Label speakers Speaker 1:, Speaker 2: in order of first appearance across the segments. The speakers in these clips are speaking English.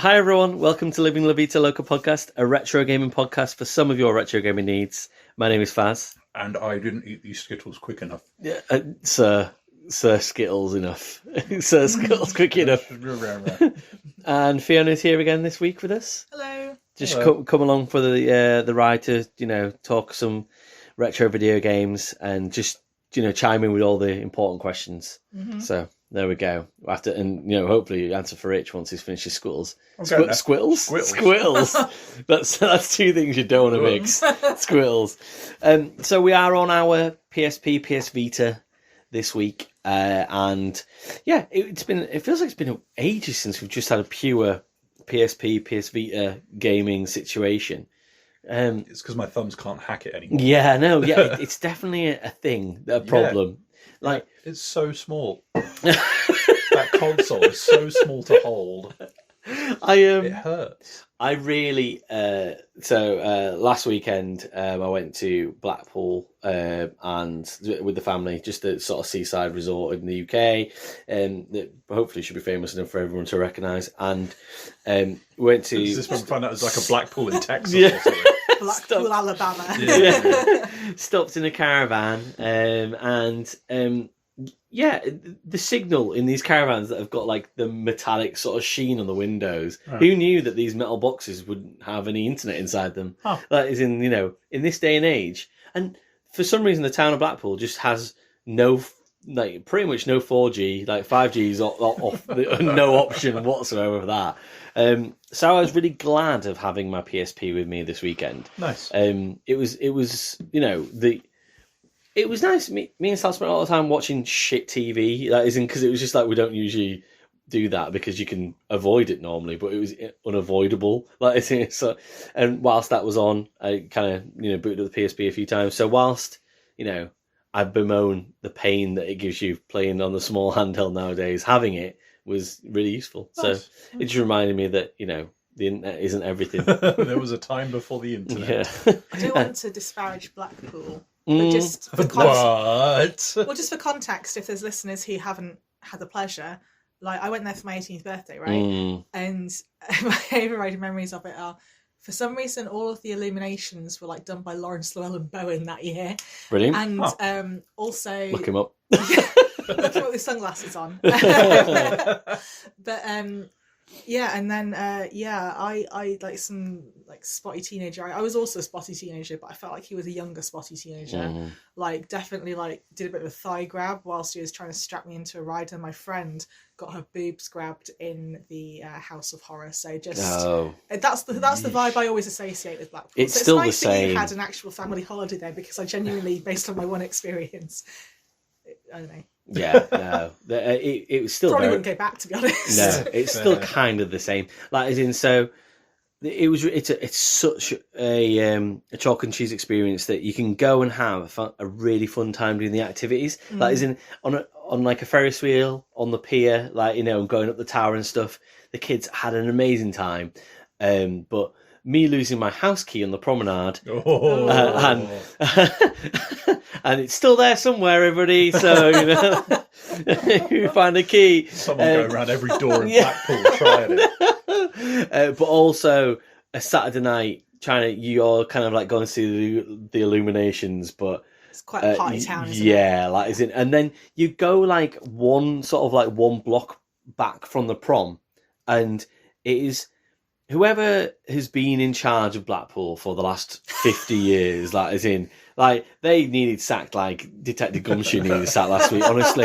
Speaker 1: Hi everyone, welcome to Living La Vita Loca podcast, a retro gaming podcast for some of your retro gaming needs. My name is Fazz.
Speaker 2: And I didn't eat these Skittles quick enough.
Speaker 1: Yeah, Sir Skittles enough. Sir Skittles quick enough. And Fiona's here again this week with us.
Speaker 3: Hello.
Speaker 1: Just come along for the ride to, talk some retro video games and just, chime in with all the important questions. Mm-hmm. So there we go. Hopefully answer for Rich once he's finished his squittles. Squittles? Squittles. That's two things you don't want to mix. Squittles. So we are on our PSP, PS Vita this week. And yeah, it feels like it's been ages since we've just had a pure PSP, PS Vita gaming situation.
Speaker 2: It's because my thumbs can't hack it anymore.
Speaker 1: Yeah, no, yeah, it's definitely a thing, a problem.
Speaker 2: Yeah, like it's so small. That console is so small to hold. It hurts.
Speaker 1: I really last weekend I went to Blackpool and with the family, just a sort of seaside resort in the UK, that hopefully should be famous enough for everyone to recognise. And went to.
Speaker 2: Is this when we found out it was like a Blackpool in Texas?
Speaker 1: Yeah.
Speaker 2: Or something?
Speaker 3: Blackpool, Alabama.
Speaker 1: Yeah. Stopped in a caravan, the signal in these caravans that have got like the metallic sort of sheen on the windows. Right. Who knew that these metal boxes wouldn't have any internet inside them? Oh. That is in this day and age. And for some reason, the town of Blackpool just has pretty much no 4G, like 5G is off no option whatsoever for that. So I was really glad of having my PSP with me this weekend.
Speaker 2: Nice.
Speaker 1: It was It was nice. Me and Sal spent a lot of time watching shit TV. That isn't because it was just like we don't usually do that because you can avoid it normally, but it was unavoidable. So, and whilst that was on, I kind of booted up the PSP a few times. So whilst I bemoan the pain that it gives you playing on the small handheld nowadays, having it was really useful. Nice. So it just reminded me that the internet isn't everything.
Speaker 2: There was a time before the internet.
Speaker 1: Yeah.
Speaker 3: I don't want to disparage Blackpool. But just for just for context, if there's listeners who haven't had the pleasure, like I went there for my 18th birthday, right? And my overriding memories of it are, for some reason, all of the illuminations were like done by Lawrence Llewellyn Bowen that year.
Speaker 1: Brilliant.
Speaker 3: And also
Speaker 1: look him up.
Speaker 3: Look him up with sunglasses on. But yeah, and then I like some spotty teenager. I was also a spotty teenager, but I felt like he was a younger spotty teenager. Like definitely did a bit of a thigh grab whilst he was trying to strap me into a ride, and my friend got her boobs grabbed in the House of Horror. So just that's the vibe I always associate with Blackpool.
Speaker 1: It's still
Speaker 3: nice
Speaker 1: the same.
Speaker 3: That you had an actual family holiday there, because I genuinely, based on my one experience, I don't know.
Speaker 1: Yeah, no, it was still
Speaker 3: probably wouldn't go back, to be honest.
Speaker 1: No, it's still kind of the same. Like as in, so it's such a chalk and cheese experience that you can go and have a really fun time doing the activities. Like as in on like a Ferris wheel on the pier, and going up the tower and stuff. The kids had an amazing time, but me losing my house key on the promenade, and it's still there somewhere, everybody. So you find a key.
Speaker 2: Someone going around every door in Blackpool trying it.
Speaker 1: But also a Saturday night, you're kind of like going to see the illuminations, but
Speaker 3: it's quite a party town, isn't it?
Speaker 1: Yeah, and then you go one block back from the prom, and it is. Whoever has been in charge of Blackpool for the last 50 years, they needed sacked like Detective Gumshoe needed sacked last week, honestly.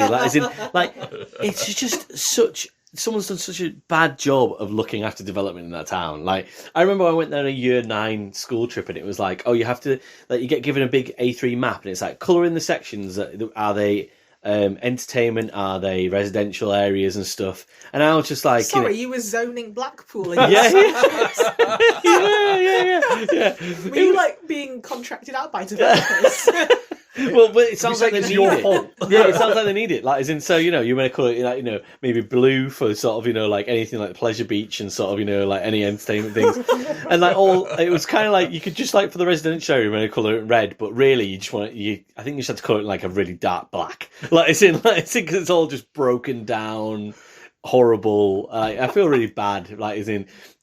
Speaker 1: It's just someone's done such a bad job of looking after development in that town. I remember I went there on a year 9 school trip, and it was you have to, you get given a big A3 map, and it's colour in the sections. Are they entertainment? Are they residential areas and stuff? And I was just
Speaker 3: sorry, you were zoning Blackpool.
Speaker 1: Yeah.
Speaker 3: Were you being contracted out by developers?
Speaker 1: Well, but it sounds like they need
Speaker 2: your
Speaker 1: it.
Speaker 2: fault.
Speaker 1: Yeah, it sounds like they need it. You may call it maybe blue for sort of anything like Pleasure Beach and sort of any entertainment things, and it was kind of you could just for the residential area, you may colour it red, but really you just want I think you just have to colour it a really dark black. Because it's all just broken down. Horrible. I feel really bad.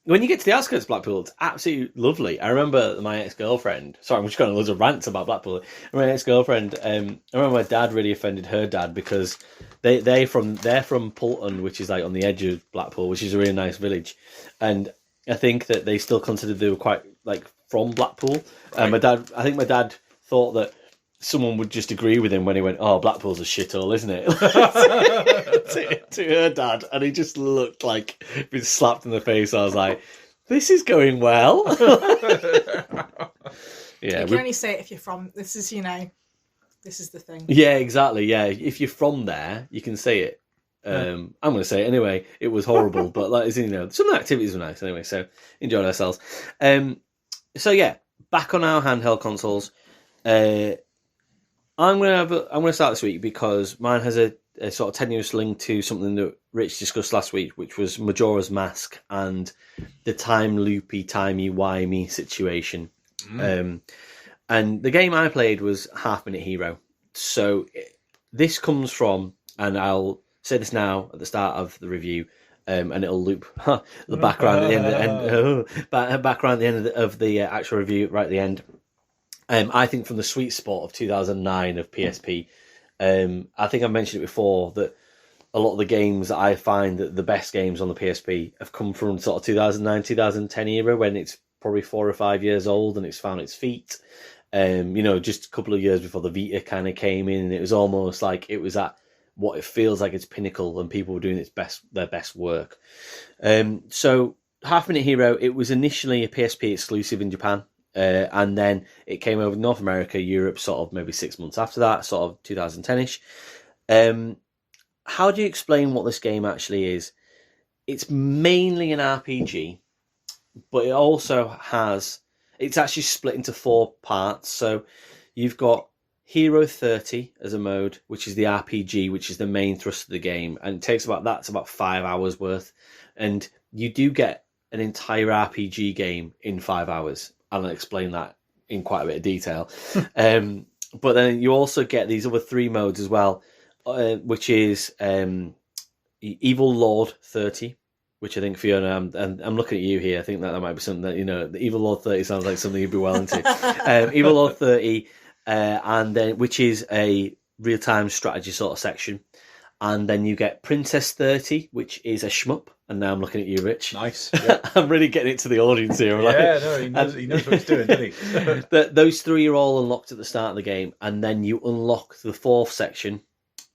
Speaker 1: when you get to the outskirts of Blackpool, it's absolutely lovely. I remember my ex-girlfriend. Sorry, I'm just going to loads of rants about Blackpool. My ex-girlfriend. I remember my dad really offended her dad because they're from Pulton, which is like on the edge of Blackpool, which is a really nice village, and I think that they still considered they were quite like from Blackpool. And I think my dad thought that someone would just agree with him when he went, "Oh, Blackpool's a shithole, isn't it?" to her dad, and he just looked like he'd been slapped in the face. I was like, "This is going well." Yeah,
Speaker 3: you can only say it if you're from. This is the thing.
Speaker 1: Yeah, exactly. Yeah, if you're from there, you can say it. I'm going to say it anyway. It was horrible, but like, some of the activities were nice anyway. So enjoyed ourselves. So yeah, back on our handheld consoles. I'm gonna start this week because mine has a sort of tenuous link to something that Rich discussed last week, which was Majora's Mask and the time loopy, timey-wimey situation. And the game I played was Half Minute Hero. So this comes from, and I'll say this now at the start of the review, and it'll loop the background at the end, background at the end of the actual review, right at the end. I think from the sweet spot of 2009 of PSP, I think I mentioned it before that a lot of the games that I find that the best games on the PSP have come from sort of 2009, 2010 era when it's probably 4 or 5 years old and it's found its feet. Just a couple of years before the Vita kind of came in, and it was almost like it was at what it feels like its pinnacle and people were doing their best work. So Half Minute Hero, it was initially a PSP exclusive in Japan. And then it came over to North America, Europe, sort of maybe 6 months after that, sort of 2010-ish. How do you explain what this game actually is? It's mainly an RPG, but it also it's actually split into 4 parts. So you've got Hero 30 as a mode, which is the RPG, which is the main thrust of the game, and it takes about 5 hours worth. And you do get an entire RPG game in 5 hours. I'll explain that in quite a bit of detail. But then you also get these other 3 modes as well, which is Evil Lord 30, which I think, Fiona, and I'm looking at you here, I think that might be something that, the Evil Lord 30 sounds like something you'd be well into. Evil Lord 30, and then which is a real-time strategy sort of section. And then you get Princess 30, which is a shmup. And now I'm looking at you, Rich.
Speaker 2: Nice. Yep.
Speaker 1: I'm really getting it to the audience here.
Speaker 2: He knows what he's doing, doesn't he?
Speaker 1: Those 3 are all unlocked at the start of the game. And then you unlock the 4th section,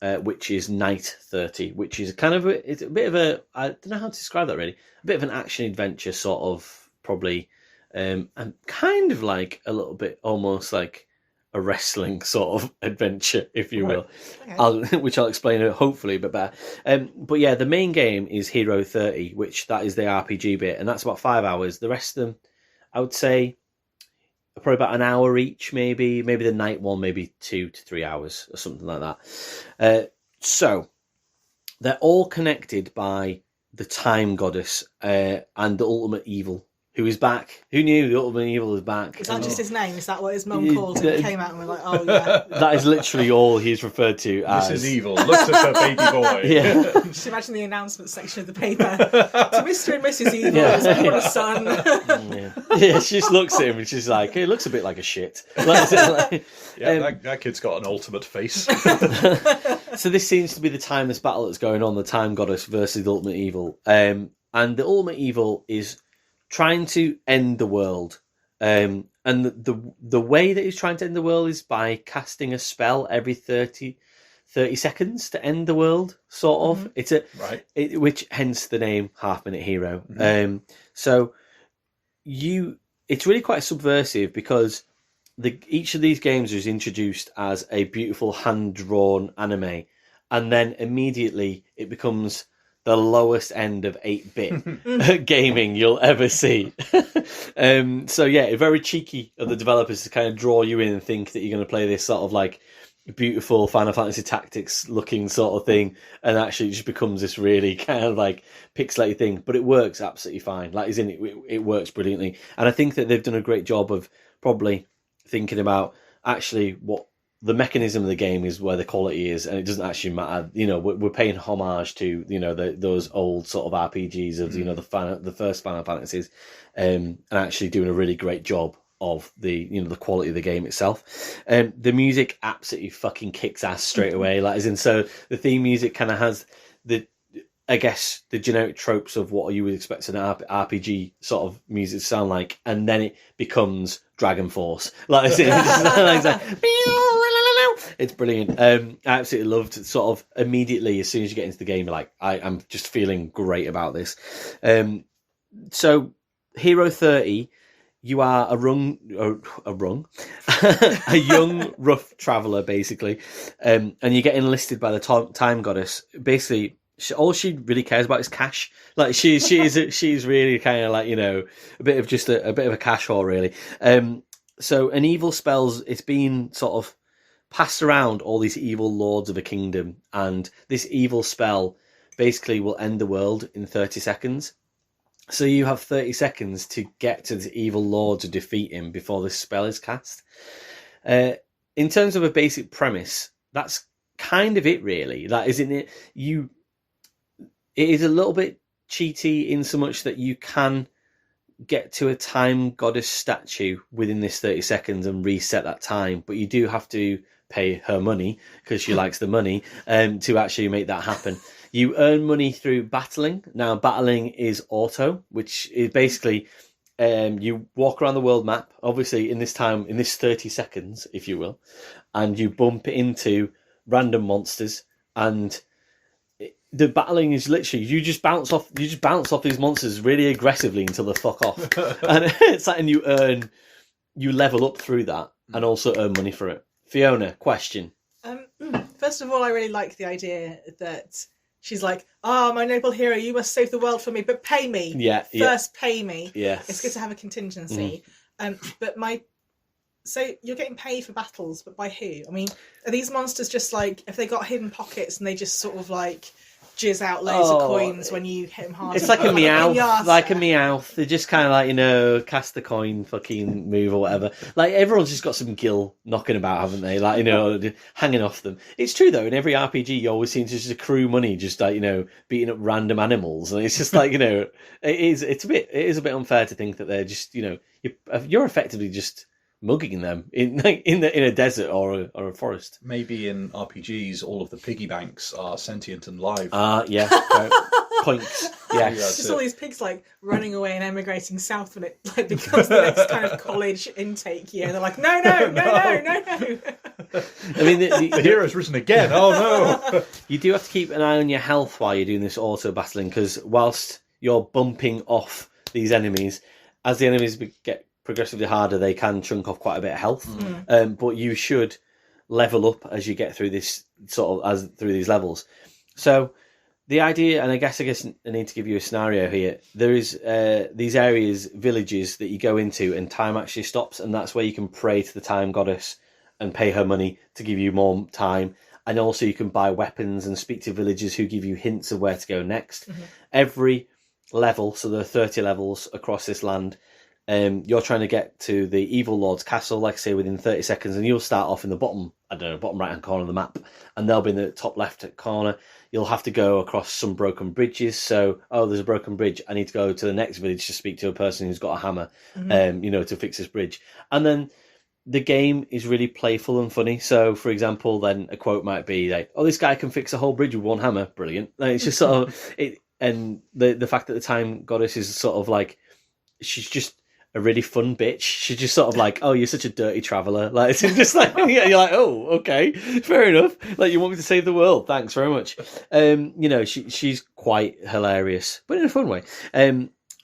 Speaker 1: which is Night 30, which is it's a bit of a, I don't know how to describe that really, a bit of an action-adventure sort of, probably, and kind of like a little bit almost like a wrestling sort of adventure, if you will, okay. Which I'll explain hopefully a bit better. But yeah, the main game is Hero 30, which that is the RPG bit, and that's about 5 hours. The rest of them, I would say, are probably about an hour each, maybe the night one, maybe 2 to 3 hours or something like that. So they're all connected by the Time Goddess and the Ultimate Evil, who is back. Who knew the Ultimate Evil is back?
Speaker 3: Is that just his name? Is that what his mum called him? He came out and we're like, oh yeah.
Speaker 1: That is literally all he's referred to as.
Speaker 2: This is evil. Lucifer, baby boy.
Speaker 1: Yeah.
Speaker 3: Just imagine the announcement section of the paper. To Mr. and Mrs. Evil, is born a son.
Speaker 1: Yeah, she just looks at him and she's like, it looks a bit like a shit.
Speaker 2: That kid's got an ultimate face.
Speaker 1: So this seems to be the timeless battle that's going on, the Time Goddess versus the Ultimate Evil. And the Ultimate Evil is trying to end the world, and the way that he's trying to end the world is by casting a spell every 30 seconds to end the world, sort of. Mm-hmm. Which hence the name Half Minute Hero. Mm-hmm. So it's really quite subversive because each of these games is introduced as a beautiful hand-drawn anime, and then immediately it becomes the lowest end of 8-bit gaming you'll ever see. So yeah, very cheeky of the developers to kind of draw you in and think that you're going to play this sort of like beautiful Final Fantasy Tactics looking sort of thing, and actually it just becomes this really kind of like pixelated thing. But it works absolutely fine. Like, it works brilliantly, and I think that they've done a great job of probably thinking about actually what the mechanism of the game is where the quality is, and it doesn't actually matter. You know, we're paying homage to, you know, those old sort of RPGs of, you know, the first Final Fantasies, and actually doing a really great job of the, you know, the quality of the game itself. The music absolutely fucking kicks ass straight away. Like, as in, so the theme music kind of has I guess the generic tropes of what you would expect an RPG sort of music to sound like, and then it becomes Dragon Force. Like, it's brilliant. I absolutely loved it. Sort of immediately as soon as you get into the game, like, I'm just feeling great about this. So Hero 30, you are a young rough traveller, basically, and you get enlisted by the time goddess. Basically, all she really cares about is cash. Like, she's really kind of like, you know, a bit of a cash whore, really. So an evil spells, it's been sort of passed around all these evil lords of a kingdom, and this evil spell basically will end the world in 30 seconds. So you have 30 seconds to get to the evil lord to defeat him before this spell is cast. In terms of a basic premise, that's kind of it, really. That isn't it. It is a little bit cheaty in so much that you can get to a time goddess statue within this 30 seconds and reset that time, but you do have to pay her money, because she likes the money, to actually make that happen. You earn money through battling. Now, battling is auto, which is basically you walk around the world map, obviously in this 30 seconds, if you will, and you bump into random monsters, and the battling is literally you just bounce off these monsters really aggressively until they fuck off. And it's like, and you level up through that and also earn money for it. Fiona, question.
Speaker 3: First of all, I really like the idea that she's like, my noble hero, you must save the world for me, but pay me. First pay me.
Speaker 1: Yes.
Speaker 3: It's good to have a contingency. So you're getting paid for battles, but by who? I mean, are these monsters just like, if they got hidden pockets and they just sort of like jizz out loads of coins when you hit them hard?
Speaker 1: It's like a Meowth. Like a Meowth. They just kind of like, you know, cast the coin fucking move or whatever. Like, everyone's just got some gil knocking about, haven't they? Like, you know, hanging off them. It's true, though. In every RPG, you always seem to just accrue money, just like, you know, beating up random animals. And it's just like, you know, it is a bit unfair to think that they're just, you know, you're effectively just mugging them in a desert or a forest.
Speaker 2: Maybe in RPGs, all of the piggy banks are sentient and live.
Speaker 1: Yeah. Points. Yeah.
Speaker 3: Just all these pigs like running away and emigrating south when it like becomes the next kind of college intake year. They're like, no.
Speaker 1: I mean,
Speaker 2: the hero's risen again. Oh no!
Speaker 1: You do have to keep an eye on your health while you're doing this auto battling, because whilst you're bumping off these enemies, as the enemies get progressively harder, they can chunk off quite a bit of health. But you should level up as you get through this through these levels. So the idea, and I guess I need to give you a scenario here. There is these areas, villages that you go into, and time actually stops, and that's where you can pray to the time goddess and pay her money to give you more time. And also you can buy weapons and speak to villagers who give you hints of where to go next. Every level, so there are 30 levels across this land, you're trying to get to the evil lord's castle, like I say, within 30 seconds, and you'll start off in the bottom right hand corner of the map, and they'll be in the top left corner. You'll have to go across some broken bridges. So, there's a broken bridge, I need to go to the next village to speak to a person who's got a hammer, you know, to fix this bridge. And then the game is really playful and funny. So, for example, then a quote might be like, this guy can fix a whole bridge with one hammer. Brilliant. Like, it's just sort of it, and the fact that the time goddess is sort of like, she's just a really fun bitch. She's just sort of like, you're such a dirty traveller. Like, it's just like, you're like, okay, fair enough. Like, you want me to save the world? Thanks very much. You know, she's quite hilarious, but in a fun way.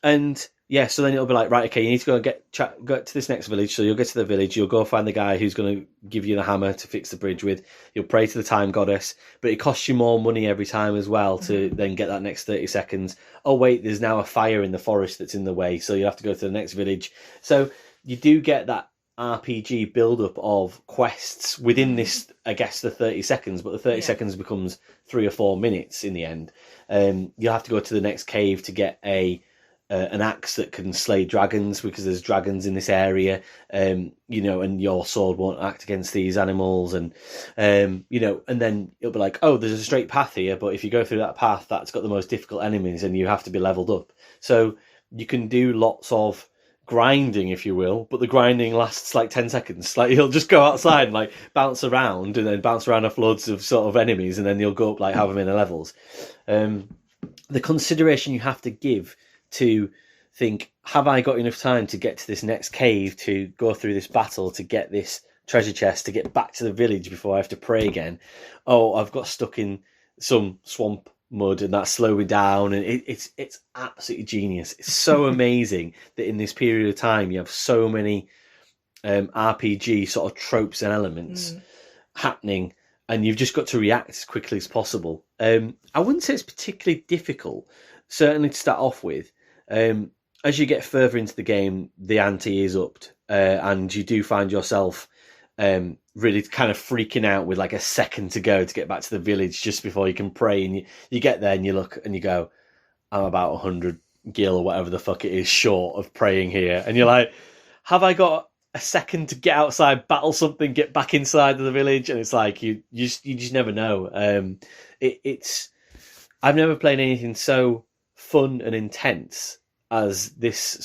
Speaker 1: And yeah, so then it'll be like, right, okay, you need to go and go to this next village. So you'll get to the village, you'll go find the guy who's going to give you the hammer to fix the bridge with. You'll pray to the time goddess, but it costs you more money every time as well to then get that next 30 seconds. Oh, wait, there's now a fire in the forest that's in the way, so you have to go to the next village. So you do get that RPG build-up of quests within this, I guess, the 30 seconds, but the 30 seconds becomes 3 or 4 minutes in the end. You'll have to go to the next cave to get a an axe that can slay dragons because there's dragons in this area, you know, and your sword won't act against these animals, and you know, and then it'll be like, oh, there's a straight path here, but if you go through that path, that's got the most difficult enemies, and you have to be leveled up. So you can do lots of grinding, if you will, but the grinding lasts like 10 seconds. Like, you'll just go outside and like bounce around, and then bounce around off loads of sort of enemies, and then you'll go up like however many levels. The consideration you have to give to think, have I got enough time to get to this next cave, to go through this battle, to get this treasure chest, to get back to the village before I have to pray again? Oh, I've got stuck in some swamp mud and that's slowing down, and it's absolutely genius. It's so amazing that in this period of time you have so many RPG sort of tropes and elements happening, and you've just got to react as quickly as possible. I wouldn't say it's particularly difficult, certainly to start off with. As you get further into the game, the ante is upped, and you do find yourself really kind of freaking out with like a second to go to get back to the village just before you can pray. And you get there and you look and you go, I'm about 100 gil or whatever the fuck it is short of praying here. And you're like, have I got a second to get outside, battle something, get back inside of the village? And it's like, you just never know. I've never played anything so fun and intense as this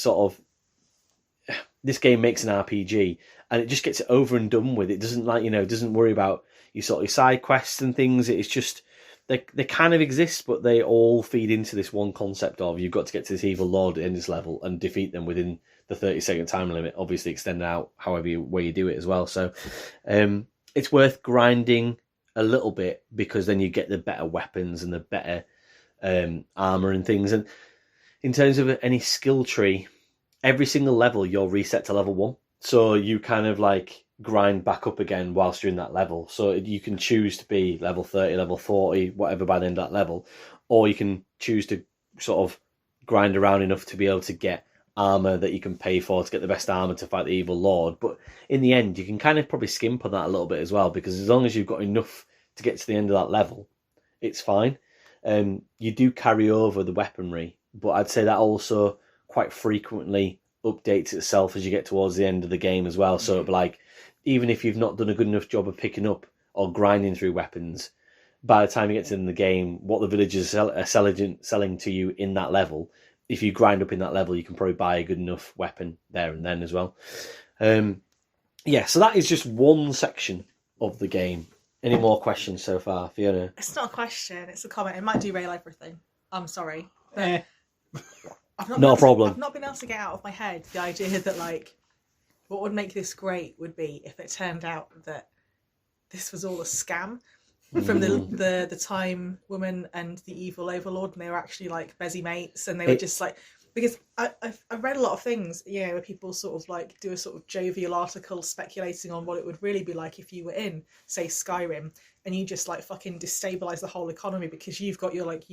Speaker 1: game makes an RPG, and it just gets it over and done with. It doesn't doesn't worry about your sort of side quests and things. It's just they kind of exist, but they all feed into this one concept of you've got to get to this evil lord in this level and defeat them within the 30-second time limit. Obviously, extend out however way you do it as well. So it's worth grinding a little bit, because then you get the better weapons and the better armor and things. And in terms of any skill tree, every single level you're reset to level 1. So you kind of like grind back up again whilst you're in that level. So you can choose to be level 30, level 40, whatever by the end of that level. Or you can choose to sort of grind around enough to be able to get armor that you can pay for to get the best armor to fight the evil lord. But in the end, you can kind of probably skimp on that a little bit as well, because as long as you've got enough to get to the end of that level, it's fine. You do carry over the weaponry, but I'd say that also quite frequently updates itself as you get towards the end of the game as well. So it'd be like, even if you've not done a good enough job of picking up or grinding through weapons, by the time you get to the end of the game, what the villagers are selling to you in that level, if you grind up in that level, you can probably buy a good enough weapon there and then as well. So that is just one section of the game. Any more questions so far, Fiona?
Speaker 3: It's not a question, it's a comment. It might derail everything. I'm sorry. But
Speaker 1: not a problem.
Speaker 3: I've not been able to get out of my head the idea that, like, what would make this great would be if it turned out that this was all a scam from the time woman and the evil overlord, and they were actually like busy mates, and they were just like, because I've read a lot of things, where people sort of like do a sort of jovial article speculating on what it would really be like if you were in, say, Skyrim, and you just like fucking destabilize the whole economy because you've got your, like,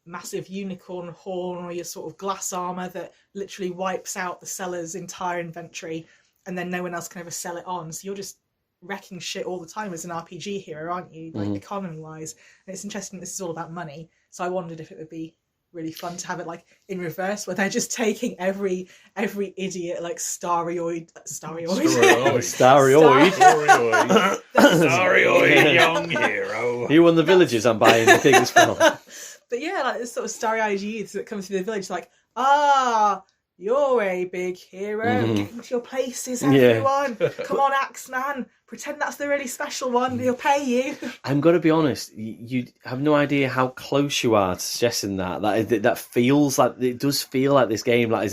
Speaker 3: massive unicorn horn or your sort of glass armor that literally wipes out the seller's entire inventory, and then no one else can ever sell it on. So you're just wrecking shit all the time as an RPG hero, aren't you? Like, economy wise. And it's interesting, this is all about money. So I wondered if it would be really fun to have it like in reverse, where they're just taking every idiot like starioid
Speaker 2: young hero.
Speaker 1: You won the villages I'm buying the things from.
Speaker 3: But yeah, like this sort of starry-eyed youths that come through the village, like, you're a big hero. Get into your places, everyone. Come on, Axeman. Pretend that's the really special one. He'll pay you. I'm
Speaker 1: going to be honest. You have no idea how close you are to suggesting that. That feels like, it does feel like this game. Like,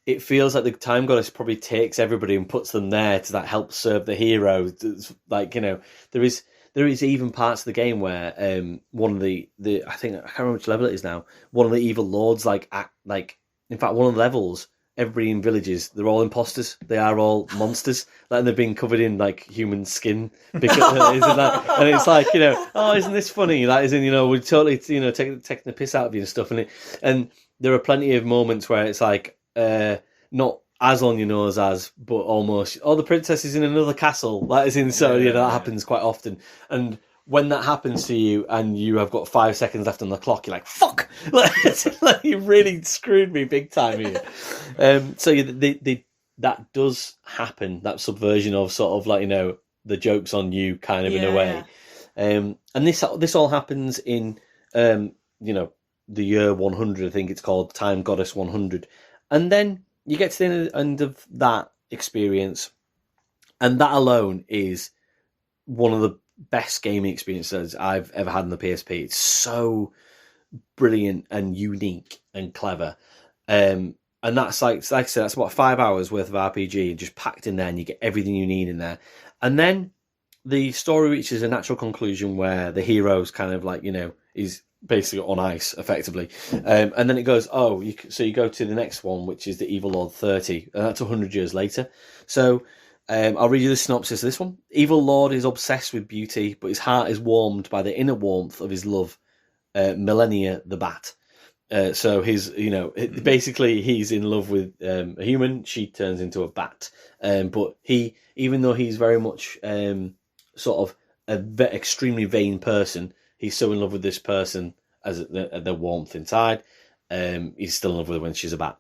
Speaker 1: it feels like the Time Goddess probably takes everybody and puts them there to help serve the hero. Like, there is even parts of the game where one of the I can't remember which level it is now. One of the evil lords in fact, one of the levels, everybody in villages, they're all imposters. They are all monsters, and they've been covered in like human skin. Because isn't that? And it's like, isn't this funny? Like, we're totally taking the piss out of you and stuff. And there are plenty of moments where it's like not as on your nose as, but almost. Oh, the princess is in another castle. That is in. So that happens quite often. And when that happens to you and you have got 5 seconds left on the clock, you're like, fuck! Like, you really screwed me big time here. So that does happen, that subversion of sort of like, the joke's on you kind of in a way. And this all happens in, the year 100, I think it's called, Time Goddess 100. And then you get to the end of that experience, and that alone is one of the best gaming experiences I've ever had on the PSP. It's so brilliant and unique and clever. And that's like I said, that's about 5 hours worth of RPG just packed in there, and you get everything you need in there. And then the story reaches a natural conclusion where the hero's kind of like, is basically on ice, effectively. And then it goes, so you go to the next one, which is the Evil Lord 30, and that's 100 years later. So I'll read you the synopsis of this one. Evil Lord is obsessed with beauty, but his heart is warmed by the inner warmth of his love, Millennia the Bat. So basically he's in love with a human. She turns into a bat. But even though he's very much sort of extremely vain person, he's so in love with this person as the warmth inside. He's still in love with her when she's a bat,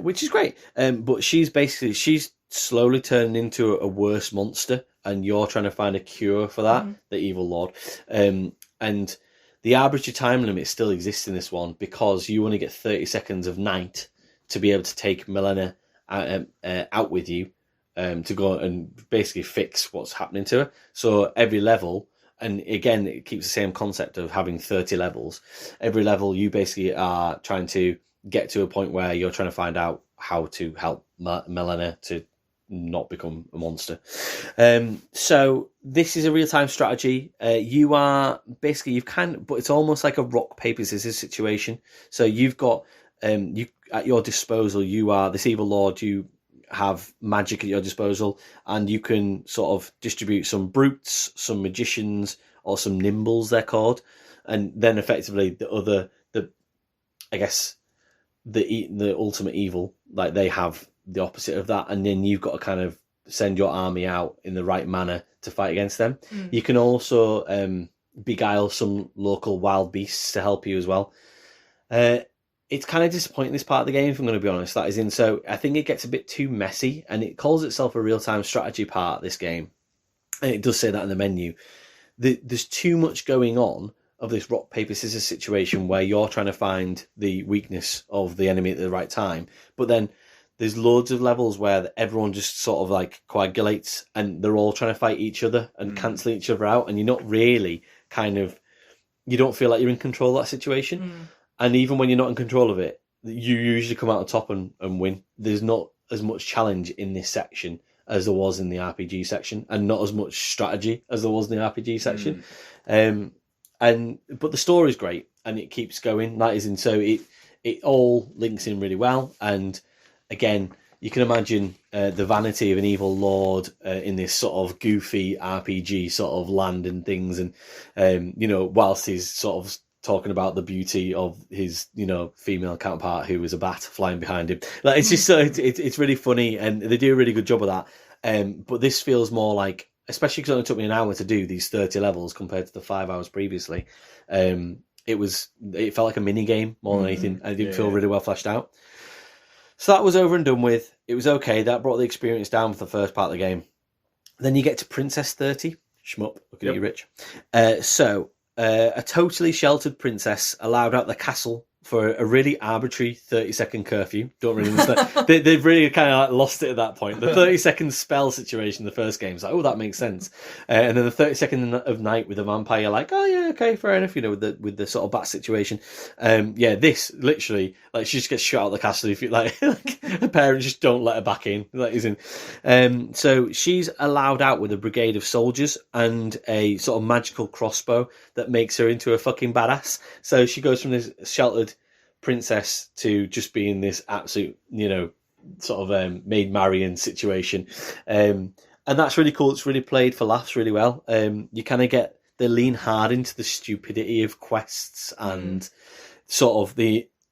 Speaker 1: which is great. But she's slowly turning into a worse monster, and you're trying to find a cure for that, the Evil Lord. And the arbitrary time limit still exists in this one, because you only get 30 seconds of night to be able to take Milena out with you, to go and basically fix what's happening to her. So every level, and again, it keeps the same concept of having 30 levels. Every level, you basically are trying to get to a point where you're trying to find out how to help Milena to not become a monster. So this is a real-time strategy. You are basically, but it's almost like a rock, paper, scissors situation. So you've got, you at your disposal, you are this Evil Lord, you have magic at your disposal, and you can sort of distribute some brutes, some magicians, or some nimbles, they're called, and then effectively the ultimate evil, like they have the opposite of that, and then you've got to kind of send your army out in the right manner to fight against them. You can also beguile some local wild beasts to help you as well. It's kind of disappointing, this part of the game, if I'm going to be honest. That is in, so I think it gets a bit too messy, and it calls itself a real-time strategy part, this game, and it does say that in the menu. There's too much going on of this rock, paper, scissors situation where you're trying to find the weakness of the enemy at the right time, but then there's loads of levels where everyone just sort of like coagulates, and they're all trying to fight each other and cancel each other out, and you're not really you don't feel like you're in control of that situation. And even when you're not in control of it, you usually come out on top and win. There's not as much challenge in this section as there was in the RPG section, and not as much strategy as there was in the RPG section. But the story's great, and it keeps going. That is, and so it all links in really well. And again, you can imagine the vanity of an Evil Lord in this sort of goofy RPG sort of land and things, and whilst he's sort of talking about the beauty of his, female counterpart who is a bat flying behind him. Like, it's just it's really funny, and they do a really good job of that. But this feels more like, especially because it only took me an hour to do these 30 levels compared to the 5 hours previously. It felt like a mini game more than anything, and it didn't feel really well fleshed out. So that was over and done with. It was okay. That brought the experience down for the first part of the game. Then you get to Princess 30. Shmup, looking at you, Rich. A totally sheltered princess allowed out the castle for a really arbitrary 30-second curfew. Don't really understand. They've really kind of like lost it at that point. The 30-second spell situation in the first game is like, oh, that makes sense. And then the 30-second of night with the vampire, you're like, oh yeah, okay, fair enough. With the sort of bat situation. This literally, like, she just gets shot out of the castle if you like her parents just don't let her back in. That is in. So she's allowed out with a brigade of soldiers and a sort of magical crossbow that makes her into a fucking badass. So she goes from this sheltered princess to just being this absolute, sort of Maid Marian situation. And that's really cool. It's really played for laughs really well. You kind of they lean hard into the stupidity of quests and sort of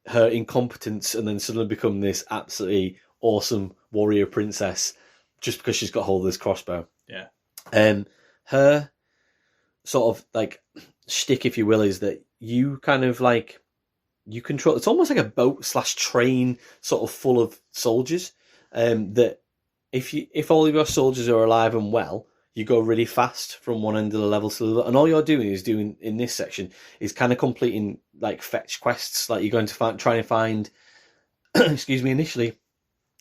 Speaker 1: her incompetence, and then suddenly become this absolutely awesome warrior princess just because she's got hold of this crossbow.
Speaker 2: Yeah.
Speaker 1: Her sort of like shtick, if you will, is that you kind of like you control. It's almost like a boat / train, sort of full of soldiers. That if all of your soldiers are alive and well, you go really fast from one end of the level to the other, and all you're doing in this section is kind of completing like fetch quests. Like you're going to try and find, excuse me, initially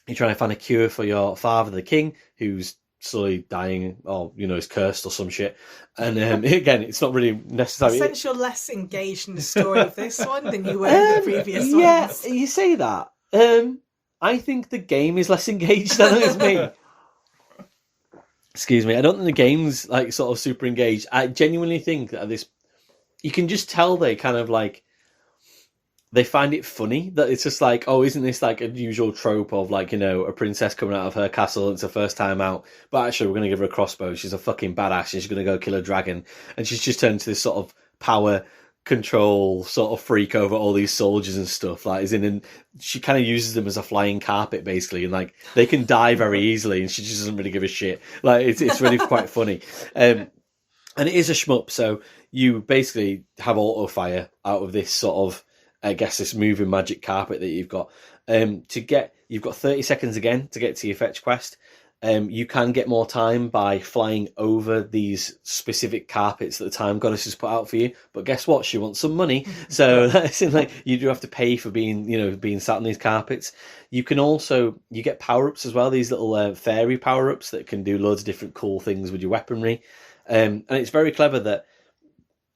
Speaker 1: you're trying to find a cure for your father, the king, who's slowly dying, or is cursed or some shit. And again, it's not really necessary.
Speaker 3: Since you're less engaged in the story of this one than you were in the previous ones.
Speaker 1: Yeah, you say that. I think the game is less engaged than it's me. Excuse me. I don't think the game's like sort of super engaged. I genuinely think that you can just tell they kind of like, they find it funny that it's just like, oh, isn't this like a usual trope of like, a princess coming out of her castle and it's her first time out, but actually we're going to give her a crossbow. She's a fucking badass and she's going to go kill a dragon. And she's just turned into this sort of power control sort of freak over all these soldiers and stuff. Like, and she kind of uses them as a flying carpet basically, and like they can die very easily and she just doesn't really give a shit. Like it's really quite funny. And it is a shmup, so you basically have auto fire out of this sort of, I guess, this moving magic carpet that you've got. You've got 30 seconds again to get to your fetch quest. You can get more time by flying over these specific carpets that the time goddess has put out for you. But guess what? She wants some money. So that's like you do have to pay for being sat on these carpets. You get power-ups as well, these little fairy power-ups that can do loads of different cool things with your weaponry. And it's very clever that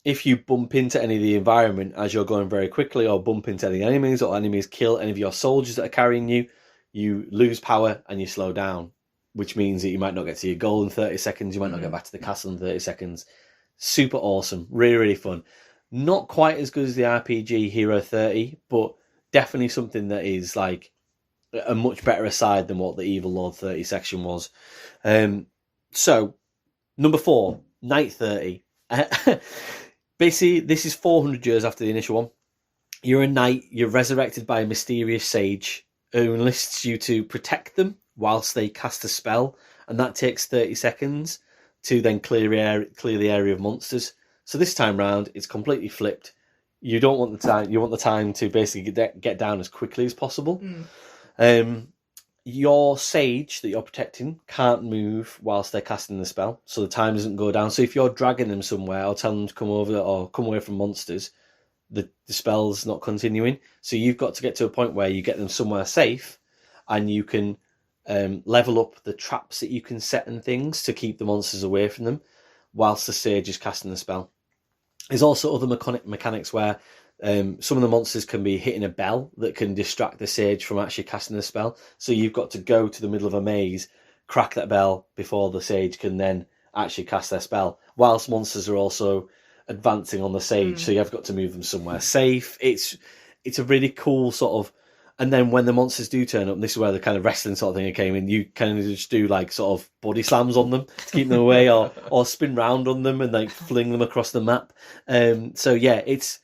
Speaker 1: if you bump into any of the environment as you're going very quickly, or bump into any enemies, or enemies kill any of your soldiers that are carrying you, you lose power and you slow down, which means that you might not get to your goal in 30 seconds, you might not get back to the castle in 30 seconds. Super awesome, really, really fun. Not quite as good as the RPG Hero 30, but definitely something that is like a much better aside than what the Evil Lord 30 section was. So, number 4, Night 30. Basically, this is 400 years after the initial one. You're a knight, you're resurrected by a mysterious sage who enlists you to protect them whilst they cast a spell, and that takes 30 seconds to then clear the area of monsters. So this time round, it's completely flipped. You don't want the time. You want the time to basically get down as quickly as possible. Your sage that you're protecting can't move whilst they're casting the spell, so the time doesn't go down. So if you're dragging them somewhere or telling them to come over or come away from monsters, the spell's not continuing. So you've got to get to a point where you get them somewhere safe, and you can level up the traps that you can set and things to keep the monsters away from them whilst the sage is casting the spell. There's also other mechanics where some of the monsters can be hitting a bell that can distract the sage from actually casting the spell. So you've got to go to the middle of a maze, crack that bell before the sage can then actually cast their spell, whilst monsters are also advancing on the sage. So you've got to move them somewhere safe. It's a really cool sort of. And then when the monsters do turn up, and this is where the kind of wrestling sort of thing came in, you kind of just do like sort of body slams on them to keep them away, or spin round on them and like fling them across the map. So yeah, it's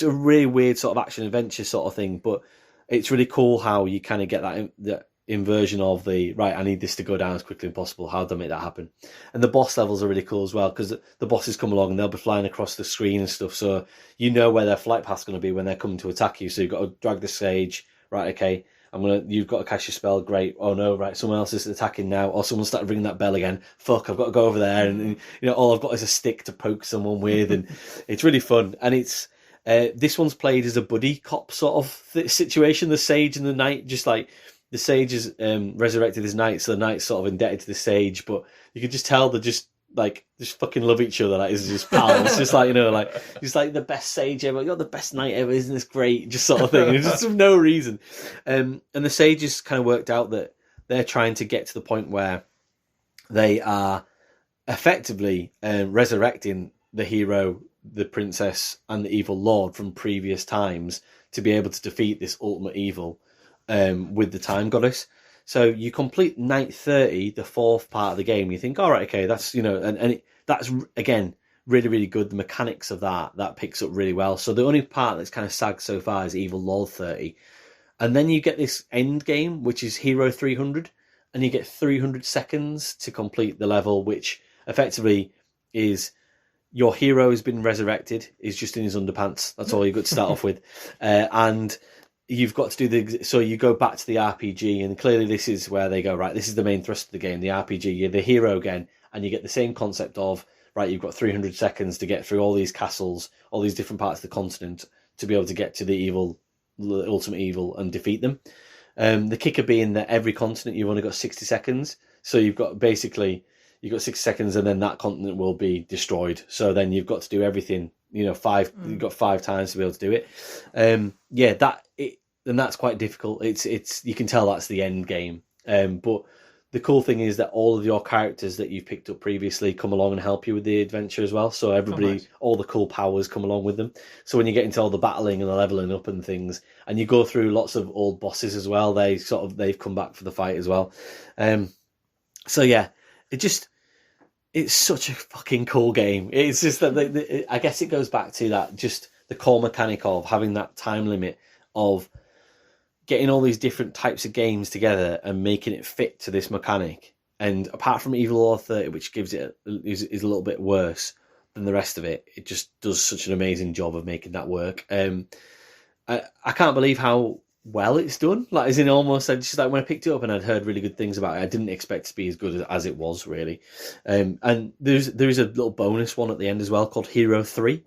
Speaker 1: a really weird sort of action adventure sort of thing, but it's really cool how you kind of get that inversion of the, right, I need this to go down as quickly as possible. How do I make that happen? And the boss levels are really cool as well, because the bosses come along and they'll be flying across the screen and stuff, so you know where their flight path's going to be when they're coming to attack you. So you've got to drag the sage, right, okay, you've got to cast your spell, great. Oh no, right, someone else is attacking now, or someone started ringing that bell again. Fuck, I've got to go over there, and all I've got is a stick to poke someone with, and it's really fun. And it's this one's played as a buddy cop sort of situation. The sage and the knight, just like the sage is resurrected his knight, so the knight's sort of indebted to the sage, but you can just tell they're just fucking love each other. Like, it's just pals. Just like, he's like the best sage ever. You're the best knight ever. Isn't this great? Just sort of thing. It's just for no reason. And the sages kind of worked out that they're trying to get to the point where they are effectively resurrecting the hero, the princess, and the evil lord from previous times to be able to defeat this ultimate evil with the time goddess. So you complete Night 30, the fourth part of the game. You think, all right, okay, that's that's again really, really good. The mechanics of that picks up really well. So the only part that's kind of sagged so far is Evil Lord 30, and then you get this end game, which is Hero 300, and you get 300 seconds to complete the level, which effectively is your hero has been resurrected. He's just in his underpants. That's all you've got to start off with. And you've got to do so you go back to the RPG, and clearly this is where they go, right, this is the main thrust of the game, the RPG. You're the hero again, and you get the same concept of, right, you've got 300 seconds to get through all these castles, all these different parts of the continent, to be able to get to the ultimate evil, and defeat them. The kicker being that every continent you've only got 60 seconds. So you've got 60 seconds, and then that continent will be destroyed. So then you've got to do everything, you've got 5 times to be able to do it. And that's quite difficult. It's you can tell that's the end game. But the cool thing is that all of your characters that you've picked up previously come along and help you with the adventure as well. So everybody, all the cool powers come along with them. So when you get into all the battling and the leveling up and things, and you go through lots of old bosses as well, they've come back for the fight as well. So yeah, it's such a fucking cool game. It's just that I guess it goes back to that, just the core mechanic of having that time limit of getting all these different types of games together and making it fit to this mechanic. And apart from Evil Law 30, which gives it is a little bit worse than the rest of it, it just does such an amazing job of making that work. I can't believe how well it's done. Like, as in almost, just like when I picked it up and I'd heard really good things about it, I didn't expect it to be as good as it was, really. And there is a little bonus one at the end as well called Hero 3.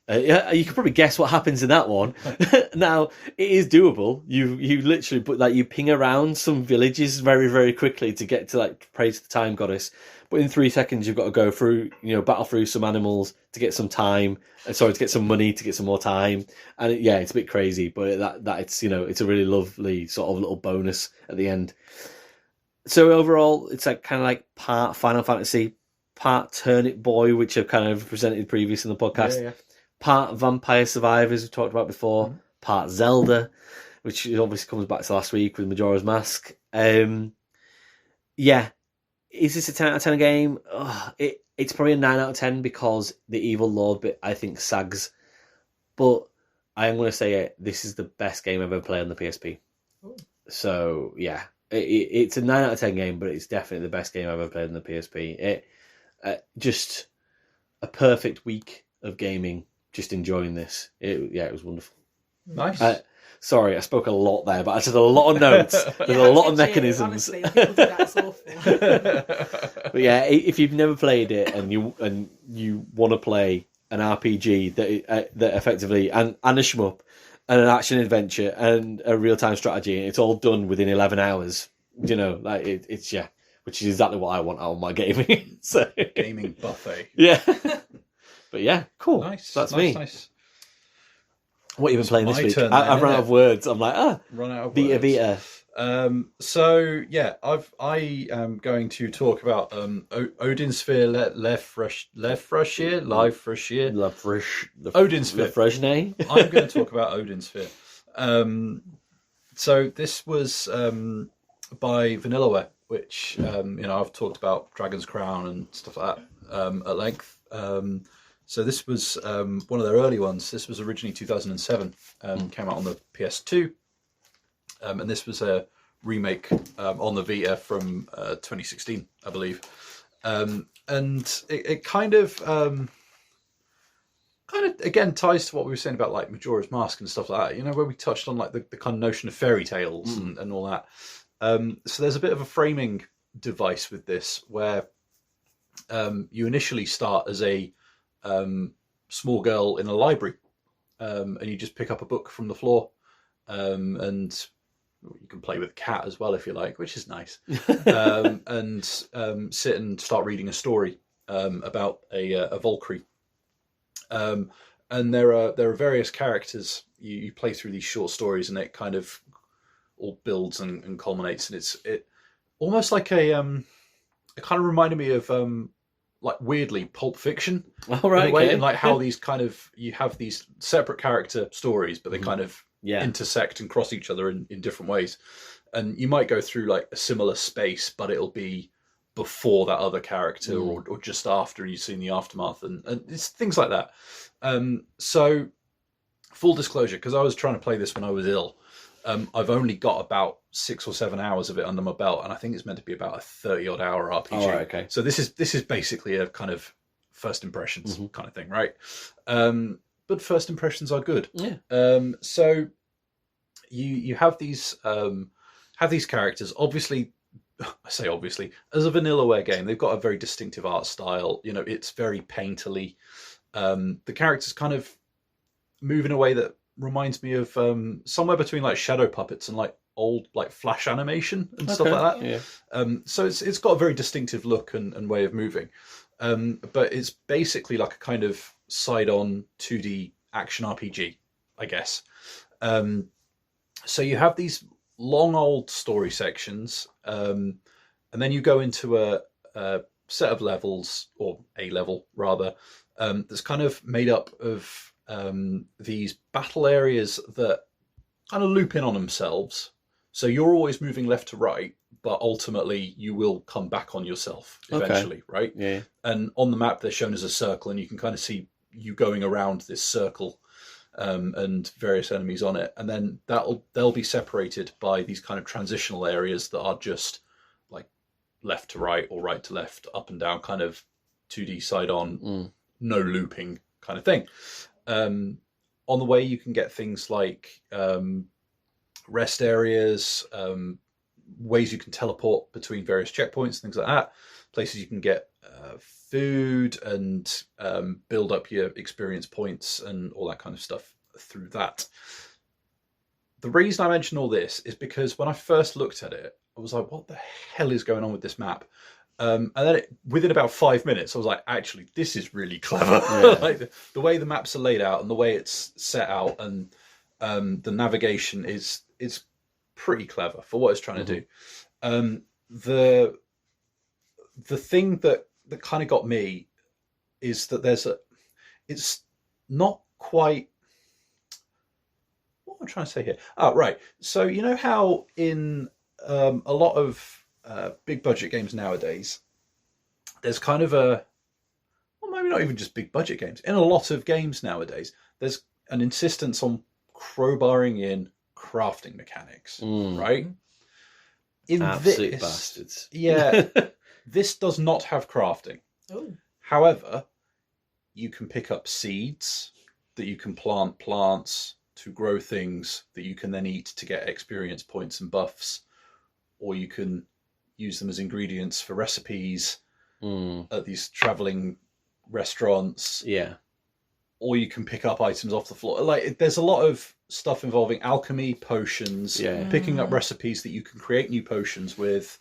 Speaker 1: You can probably guess what happens in that one. Now, it is doable. You literally you ping around some villages very, very quickly to get to pray to the time goddess. But in 3 seconds, you've got to go through, battle through some animals to get some time. To get some money to get some more time. And it's a bit crazy, but that it's it's a really lovely sort of little bonus at the end. So overall, it's part Final Fantasy, part Turnip Boy, which I've kind of presented previous in the podcast. Yeah. Part Vampire Survivors, we've talked about before. Part Zelda, which obviously comes back to last week with Majora's Mask. Is this a 10 out of 10 game? It's probably a 9 out of 10 because the Evil Lord bit, I think, sags. But I am going to say this is the best game I've ever played on the PSP. Ooh. So, yeah. It's a 9 out of 10 game, but it's definitely the best game I've ever played on the PSP. Just a perfect week of gaming. Just enjoying this. It was wonderful.
Speaker 2: Nice.
Speaker 1: Sorry, I spoke a lot there, but I said a lot of notes. There's a lot of mechanisms.
Speaker 3: Honestly, people do that, it's awful.
Speaker 1: But yeah, if you've never played it and you want to play an RPG that effectively and a shmup and an action adventure and a real time strategy, and it's all done within 11 hours. It's which is exactly what I want out of my gaming. So
Speaker 2: gaming buffet.
Speaker 1: Yeah. But yeah, cool.
Speaker 2: Nice.
Speaker 1: That's
Speaker 2: nice,
Speaker 1: me.
Speaker 2: Nice.
Speaker 1: What have you been playing this week?
Speaker 2: Turn,
Speaker 1: I've run out of words. I'm like,
Speaker 2: run out of
Speaker 1: Vita
Speaker 2: words.
Speaker 1: Vita.
Speaker 2: So yeah, I am going to talk about Odin Sphere, Leifthrasir. Odin Sphere. I'm going to talk about Odin Sphere. So this was by Vanillaware, which I've talked about Dragon's Crown and stuff like that at length. So this was one of their early ones. This was originally 2007. Came out on the PS2, and this was a remake on the Vita from 2016, I believe. And it kind of again ties to what we were saying about Majora's Mask and stuff like that. Where we touched on the kind of notion of fairy tales and all that. So there's a bit of a framing device with this where you initially start as a small girl in a library, and you just pick up a book from the floor, and you can play with a cat as well if you like, which is nice, and sit and start reading a story about a Valkyrie. And there are various characters. You play through these short stories, and it kind of all builds and culminates, and it almost like it kind of reminded me of weirdly Pulp Fiction.
Speaker 1: All right,
Speaker 2: in a way, and how these kind of, you have these separate character stories, but they kind of intersect and cross each other in different ways. And you might go through a similar space, but it'll be before that other character or just after, and you've seen the aftermath, and it's things like that. So full disclosure, because I was trying to play this when I was ill, I've only got about 6 or 7 hours of it under my belt, and I think it's meant to be about a 30-odd hour RPG.
Speaker 1: Oh, right, okay.
Speaker 2: So this is basically a kind of first impressions
Speaker 1: Mm-hmm.
Speaker 2: kind of thing, right? But first impressions are good.
Speaker 1: Yeah.
Speaker 2: So you have these characters. Obviously, I say obviously, as a Vanillaware game, they've got a very distinctive art style. You know, it's very painterly. The characters kind of move in a way that reminds me of somewhere between like shadow puppets and like old like flash animation and stuff like that.
Speaker 1: Yeah.
Speaker 2: So it's got a very distinctive look and way of moving. But it's basically like a kind of side-on 2D action RPG, I guess. So you have these long old story sections, and then you go into a set of levels, or a level rather, that's kind of made up of these battle areas that kind of loop in on themselves. So you're always moving left to right, but ultimately you will come back on yourself eventually, right?
Speaker 1: Yeah.
Speaker 2: And on the map they're shown as a circle, and you can kind of see you going around this circle and various enemies on it. And then they'll be separated by these kind of transitional areas that are just like left to right or right to left, up and down, kind of 2D side on, no looping kind of thing. On the way you can get things like rest areas, ways you can teleport between various checkpoints, things like that, places you can get food and build up your experience points and all that kind of stuff through that. The reason I mention all this is because when I first looked at it, I was like, what the hell is going on with this map? And then within about 5 minutes, I was like, actually, this is really clever.
Speaker 1: Yeah.
Speaker 2: Like the way the maps are laid out and the way it's set out, and the navigation is pretty clever for what it's trying to do. The thing that kind of got me is that it's not quite, what am I trying to say here? Oh, right. So you know how in a lot of big budget games nowadays, there's kind of well, maybe not even just big budget games. In a lot of games nowadays, there's an insistence on crowbarring in crafting mechanics, right? In
Speaker 1: Absolute bastards.
Speaker 2: Yeah, this does not have crafting.
Speaker 3: Oh.
Speaker 2: However, you can pick up seeds that you can plant plants to grow things that you can then eat to get experience points and buffs, or you can use them as ingredients for recipes at these traveling restaurants.
Speaker 1: Yeah.
Speaker 2: Or you can pick up items off the floor. Like, there's a lot of stuff involving alchemy, potions, picking up recipes that you can create new potions with,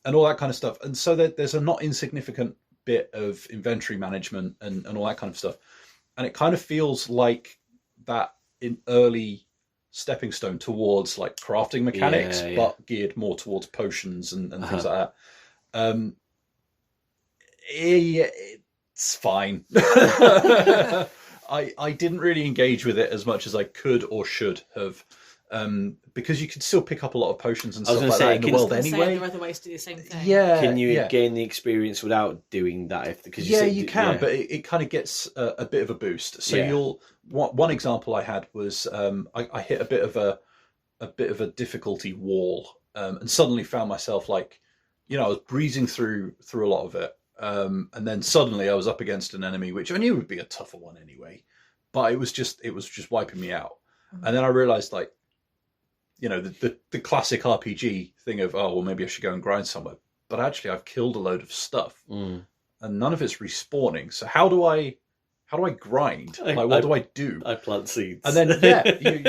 Speaker 2: and all that kind of stuff. And so there's a not insignificant bit of inventory management and all that kind of stuff. And it kind of feels like that in early stepping stone towards like crafting mechanics, but geared more towards potions and things like that. It's fine. I didn't really engage with it as much as I could or should have, because you could still pick up a lot of potions and stuff like that in the world anyway.
Speaker 3: There are other ways to do the same thing.
Speaker 2: Yeah,
Speaker 1: Can you gain the experience without doing that? Because
Speaker 2: you can, but it kind of gets a bit of a boost. So one example I had was I hit a bit of a difficulty wall, and suddenly found myself like, I was breezing through a lot of it. And then suddenly I was up against an enemy, which I knew would be a tougher one anyway, but it was just wiping me out. And then I realized, like, the classic RPG thing of, oh, well, maybe I should go and grind somewhere. But actually I've killed a load of stuff and none of it's respawning. So how do I grind? What do I do?
Speaker 1: I plant seeds.
Speaker 2: And then, you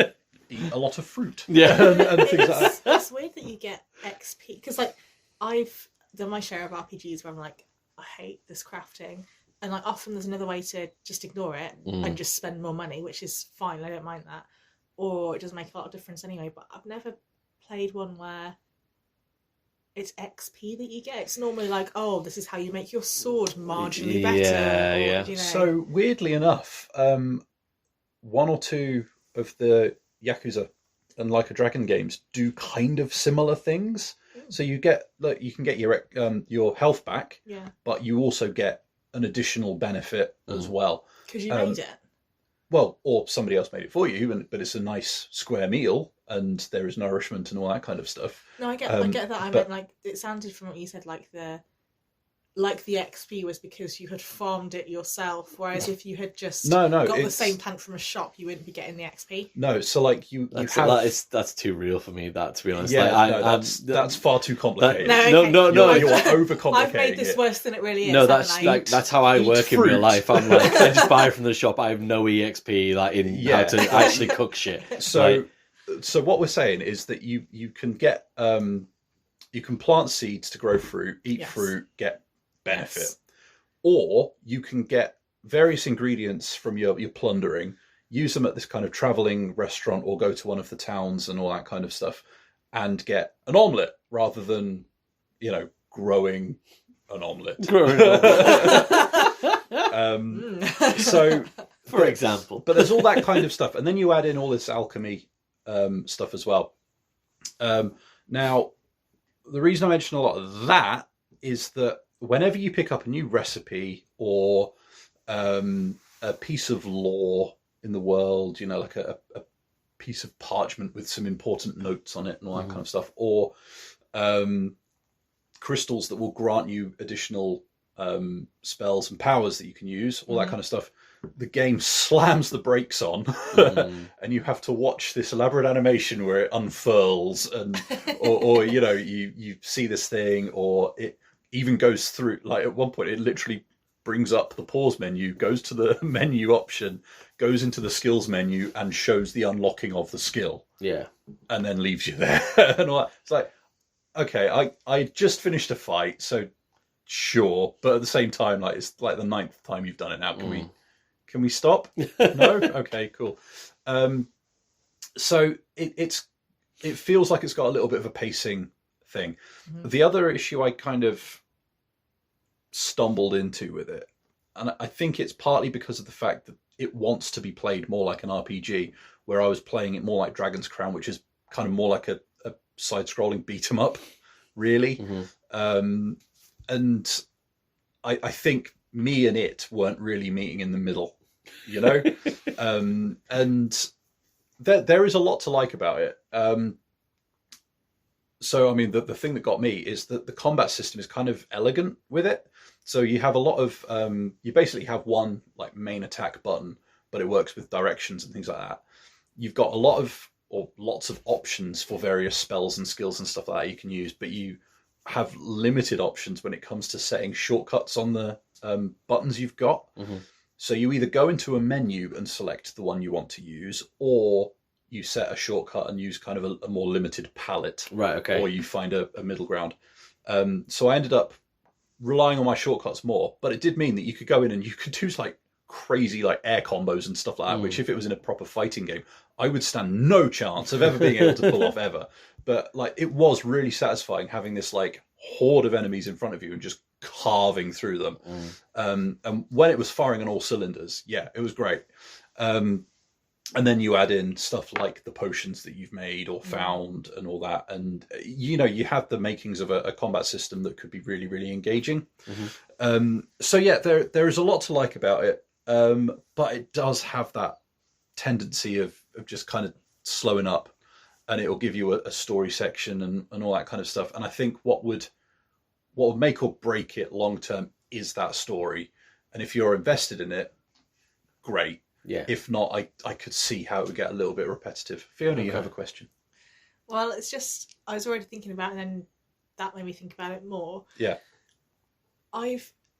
Speaker 2: eat a lot of fruit.
Speaker 1: Yeah.
Speaker 2: and things like that.
Speaker 3: It's weird that you get XP, because like I've done my share of RPGs where I'm like, I hate this crafting, and like often there's another way to just ignore it and just spend more money, which is fine, I don't mind that, or it doesn't make a lot of difference anyway. But I've never played one where it's XP that you get. It's normally like, oh, this is how you make your sword marginally better. Or,
Speaker 2: So weirdly enough, one or two of the Yakuza and Like a Dragon games do kind of similar things. So you can get your health back, but you also get an additional benefit as well.
Speaker 3: Because you made it.
Speaker 2: Well, or somebody else made it for you, but it's a nice square meal, and there is nourishment and all that kind of stuff.
Speaker 3: No, I get that. I meant, like, it sounded from what you said like the like the XP was because you had farmed it yourself, whereas if you had just
Speaker 2: No,
Speaker 3: got the
Speaker 2: it's-
Speaker 3: same plant from a shop, you wouldn't be getting the XP.
Speaker 2: No, so like you
Speaker 1: That's
Speaker 2: have.
Speaker 1: that's too real for me. That, to be honest,
Speaker 2: Yeah,
Speaker 1: like,
Speaker 2: no, that's far too complicated.
Speaker 3: No,
Speaker 1: no,
Speaker 3: okay.
Speaker 1: no, no.
Speaker 2: You're overcomplicating
Speaker 3: I've made this
Speaker 2: it.
Speaker 3: worse than it really is.
Speaker 1: No,
Speaker 3: haven't
Speaker 1: that's
Speaker 3: I?
Speaker 1: like that's how I
Speaker 2: Eat
Speaker 1: work in real
Speaker 2: fruit.
Speaker 1: life. I'm like, I just buy from the shop. I have no EXP like in
Speaker 2: Yeah.
Speaker 1: how to actually cook shit.
Speaker 2: So,
Speaker 1: Like,
Speaker 2: so what we're saying is that you can get you can plant seeds to grow fruit, eat
Speaker 3: Yes.
Speaker 2: fruit, get benefit,
Speaker 3: Yes.
Speaker 2: or you can get various ingredients from your plundering, use them at this kind of traveling restaurant, or go to one of the towns and all that kind of stuff, and get an omelette rather than growing an omelette. So,
Speaker 1: for example,
Speaker 2: but there's all that kind of stuff, and then you add in all this alchemy stuff as well. Now, the reason I mention a lot of that is that whenever you pick up a new recipe or a piece of lore in the world, like a piece of parchment with some important notes on it and all that kind of stuff, or crystals that will grant you additional spells and powers that you can use, all that kind of stuff, the game slams the brakes on and you have to watch this elaborate animation where it unfurls and or you see this thing, or it even goes through, like at one point it literally brings up the pause menu, goes to the menu option, goes into the skills menu and shows the unlocking of the skill, and then leaves you there. And all that. It's like, okay, I just finished a fight, so sure, but at the same time, like, it's like the 9th time you've done it now. Can we stop? No? Okay, cool. So it feels like it's got a little bit of a pacing thing. The other issue I kind of stumbled into with it, and I think it's partly because of the fact that it wants to be played more like an RPG, where I was playing it more like Dragon's Crown, which is kind of more like a side-scrolling beat-em-up, really. And I think me and it weren't really meeting in the middle, and there is a lot to like about it. So, I mean, the thing that got me is that the combat system is kind of elegant with it. So you have a lot of, you basically have one like main attack button, but it works with directions and things like that. You've got lots of options for various spells and skills and stuff like that you can use, but you have limited options when it comes to setting shortcuts on the buttons you've got. So you either go into a menu and select the one you want to use, or you set a shortcut and use kind of a more limited palette.
Speaker 1: Right, okay.
Speaker 2: Or you find a middle ground. So I ended up relying on my shortcuts more, but it did mean that you could go in and you could do like crazy like air combos and stuff like that, which if it was in a proper fighting game, I would stand no chance of ever being able to pull off ever. But like, it was really satisfying having this like horde of enemies in front of you and just carving through them. And when it was firing on all cylinders, yeah, it was great. And then you add in stuff like the potions that you've made or found and all that. And, you have the makings of a combat system that could be really, really engaging. So, yeah, there is a lot to like about it. But it does have that tendency of just kind of slowing up, and it will give you a story section and all that kind of stuff. And I think what would make or break it long term is that story. And if you're invested in it, great.
Speaker 1: Yeah.
Speaker 2: If not, I could see how it would get a little bit repetitive. Fiona, you have a question.
Speaker 3: Well, it's just, I was already thinking about it, and then that made me think about it more.
Speaker 2: Yeah.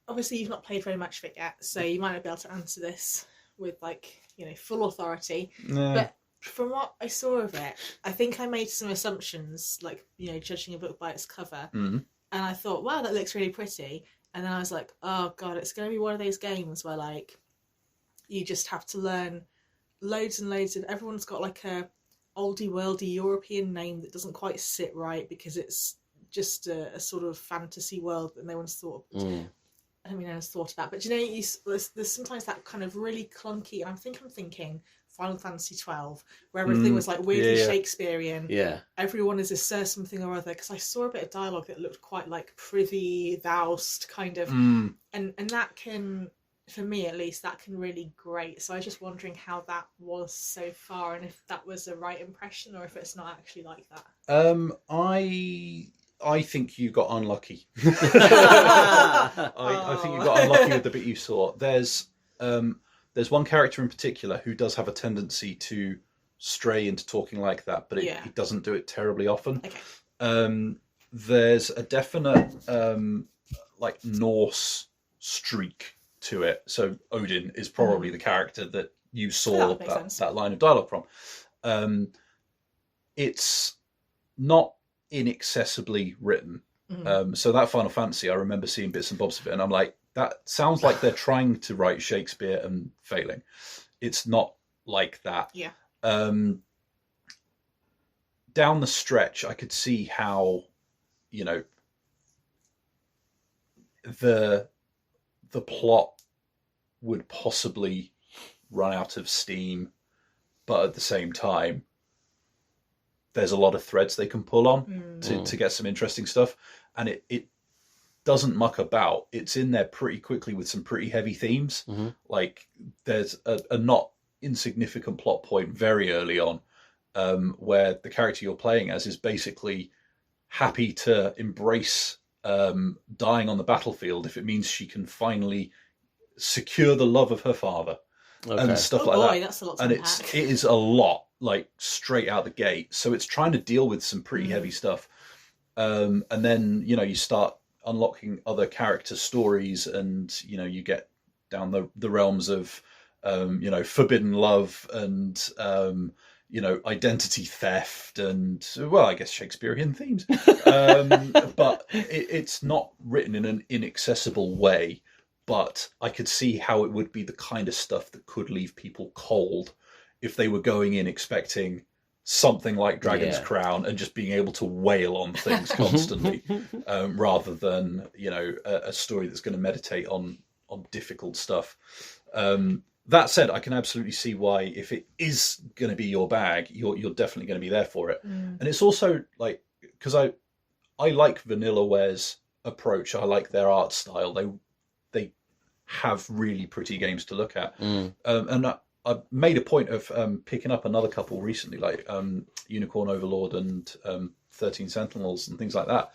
Speaker 3: Obviously you've not played very much of it yet, so you might not be able to answer this with full authority. But from what I saw of it, I think I made some assumptions, like, judging a book by its cover. And I thought, wow, that looks really pretty. And then I was like, oh God, it's going to be one of those games where like, you just have to learn loads and loads of, everyone's got like a oldie worldy European name that doesn't quite sit right because it's just a sort of fantasy world that no one's thought of. I don't mean no one's thought of that, but there's sometimes that kind of really clunky, and I'm thinking Final Fantasy 12, where everything was like weirdly Shakespearean. Yeah. Everyone is a Sir something or other, because I saw a bit of dialogue that looked quite like prithee, thou'st kind of, and that can, for me at least, that can really grate. So I was just wondering how that was so far, and if that was a right impression or if it's not actually like that.
Speaker 2: I think you got unlucky. I think you got unlucky with the bit you saw. There's one character in particular who does have a tendency to stray into talking like that, but he doesn't do it terribly often.
Speaker 3: Okay.
Speaker 2: There's a definite like Norse streak to it. So Odin is probably the character that you saw that line of dialogue from. It's not inaccessibly written. So that Final Fantasy, I remember seeing bits and bobs of it, and I'm like, that sounds like they're trying to write Shakespeare and failing. It's not like that.
Speaker 3: Yeah.
Speaker 2: Down the stretch, I could see how, you know, the plot would possibly run out of steam, but at the same time, there's a lot of threads they can pull on to get some interesting stuff, and it doesn't muck about. It's in there pretty quickly with some pretty heavy themes. Like there's a not insignificant plot point very early on where the character you're playing as is basically happy to embrace dying on the battlefield if it means she can finally secure the love of her father and stuff like that.
Speaker 3: That's a lot to
Speaker 2: and
Speaker 3: unpack.
Speaker 2: it is a lot, like straight out the gate. So it's trying to deal with some pretty heavy stuff. And then, you know, you start unlocking other character stories, and, you know, you get down the realms of, you know, forbidden love and, you know, identity theft and, well, I guess Shakespearean themes. But it's not written in an inaccessible way. But I could see how it would be the kind of stuff that could leave people cold if they were going in expecting something like Dragon's Crown and just being able to wail on things constantly, rather than, you know, a story that's going to meditate on difficult stuff. That said, I can absolutely see why, if it is going to be your bag, you're definitely going to be there for it. And it's also like, because I like Vanillaware's approach. I like their art style. They have really pretty games to look at. And I made a point of picking up another couple recently, like Unicorn Overlord and 13 Sentinels and things like that.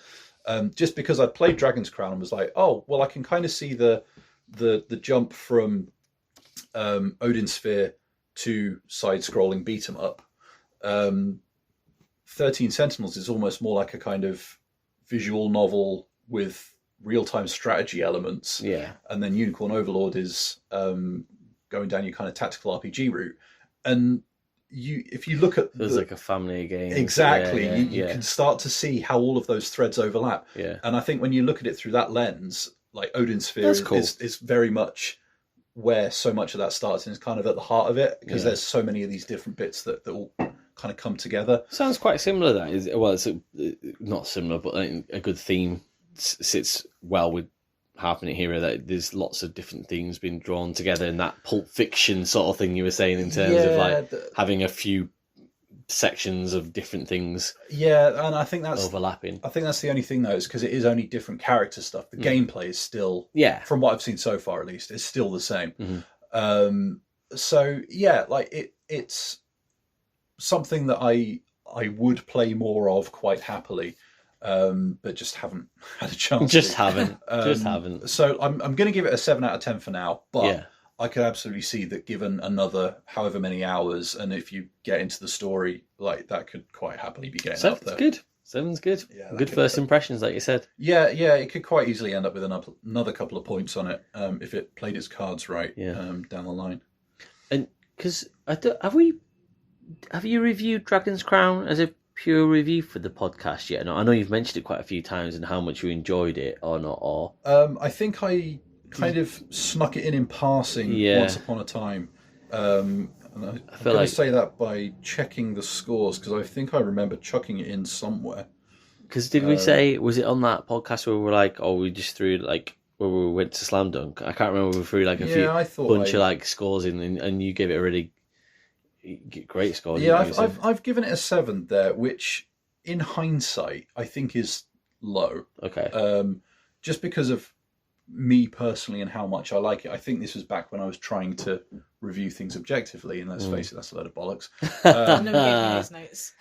Speaker 2: Just because I played Dragon's Crown and was like, oh, well, I can kind of see the jump from Odin Sphere to side-scrolling beat-em-up. 13 Sentinels is almost more like a kind of visual novel with real-time strategy elements.
Speaker 1: Yeah.
Speaker 2: And then Unicorn Overlord is going down your kind of tactical RPG route. And if you look at...
Speaker 1: There's like a family game.
Speaker 2: Exactly. You can start to see how all of those threads overlap.
Speaker 1: Yeah.
Speaker 2: And I think when you look at it through that lens, like Odin Sphere is very much where so much of that starts, and is kind of at the heart of it, because there's so many of these different bits that all kind of come together.
Speaker 1: Sounds quite similar, that is. Well, it's not similar, but a good theme sits well with Half Minute Hero, that there's lots of different themes being drawn together in that Pulp Fiction sort of thing you were saying, in terms of like having a few sections of different things. Yeah, and I think that's overlapping. I think that's the only thing though, is because it is only different character stuff. The gameplay is still, from what I've seen so far at least, is still the same. So yeah, like it's something that I would play more of quite happily. But just haven't had a chance. Just haven't. So I'm going to give it a 7 out of 10 for now. But I could absolutely see that, given another however many hours, and if you get into the story, like that could quite happily be getting up there. Good. 7's good. Yeah, good first impressions, like you said. Yeah, it could quite easily end up with another couple of points on it if it played its cards right down the line. And because have you reviewed Dragon's Crown as a pure review for the podcast yet? No, I know you've mentioned it quite a few times and how much you enjoyed it, or not. Or I think I kind of snuck it in passing once upon a time. And I'm going to say that by checking the scores, because I think I remember chucking it in somewhere. Because did we say, was it on that podcast where we were like, we just threw like, where we went to Slam Dunk? I can't remember, we threw like a bunch of like scores in, and you gave it a really great score. Yeah, I've given it a 7 there, which in hindsight I think is low. Okay. Just because of
Speaker 2: me personally and how much I like it. I think this was back when I was trying to review things objectively, and let's face it, that's a load of bollocks.
Speaker 3: No one gave me those notes.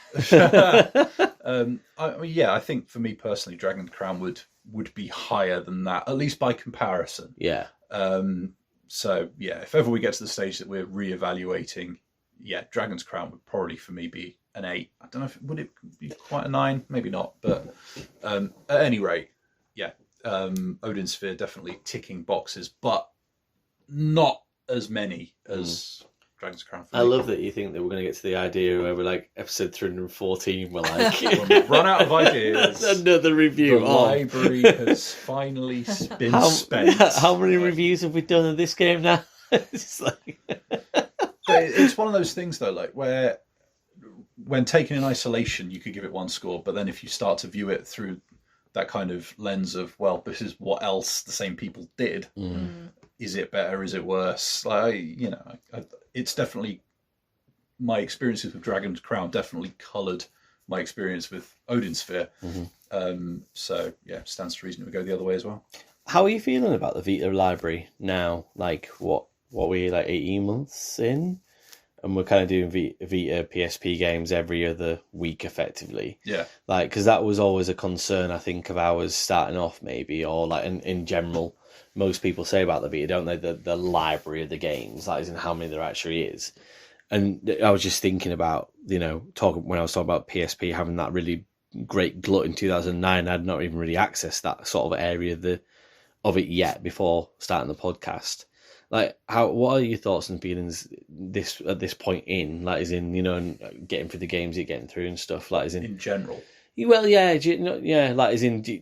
Speaker 2: I think for me personally, Dragon's Crown would be higher than that, at least by comparison.
Speaker 1: Yeah.
Speaker 2: So yeah, if ever we get to the stage that we're reevaluating, Dragon's Crown would probably for me be an 8. I don't know would it be quite a 9, maybe not, but at any rate, Odin Sphere definitely ticking boxes, but not as many as Dragon's Crown.
Speaker 1: I love that you think that we're going to get to the idea where we're like episode 314. We're like,
Speaker 2: when we've run out of ideas.
Speaker 1: Another review.
Speaker 2: The library has finally been spent.
Speaker 1: How many reviews have we done of this game now? It's like...
Speaker 2: It's one of those things though, like where when taken in isolation, you could give it 1 score, but then if you start to view it through that kind of lens of, well, this is what else the same people did. Is it better? Is it worse? It's definitely, my experiences with Dragon's Crown definitely coloured my experience with Odin Sphere. So yeah, stands to reason it would go the other way as well.
Speaker 1: How are you feeling about the Vita library now? Like what we like 18 months in, and we're kind of doing Vita PSP games every other week effectively.
Speaker 2: Yeah.
Speaker 1: Like, because that was always a concern, I think, of ours starting off maybe, or like in general, most people say about the Vita, don't they? The library of the games, that isn't how many there actually is. And I was just thinking about, when I was talking about PSP having that really great glut in 2009, I'd not even really accessed that sort of area of it yet before starting the podcast. Like, what are your thoughts and feelings at this point in, like, as in, getting through the games you're getting through and stuff, like, as in
Speaker 2: general?
Speaker 1: Well, yeah, like, as in, do